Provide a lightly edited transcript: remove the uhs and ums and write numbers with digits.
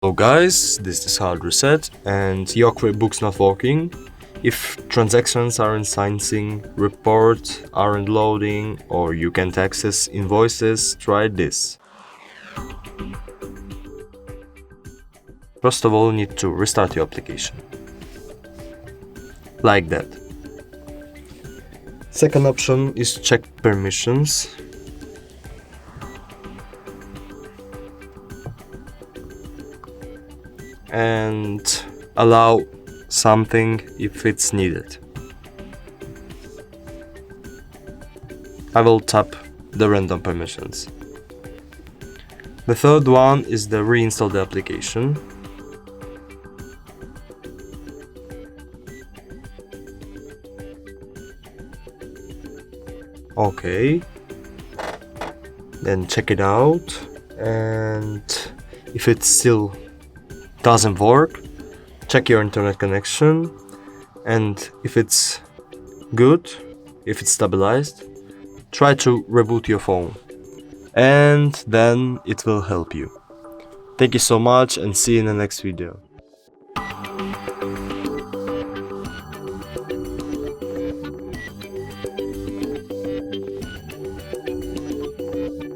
Hello guys, this is hard reset and your QuickBooks not working. If transactions aren't signing, reports aren't loading, or you can't access invoices, try this. First of all, you need to restart your application. Like that. Second option is check permissions. And allow something if it's needed. I will tap the random permissions. The third one is the reinstall the application. Okay. Then check it out, and if it still doesn't work, check your internet connection, and if it's good, if it's stabilized, try to reboot your phone, and then it will help you. Thank you so much and see you in the next video.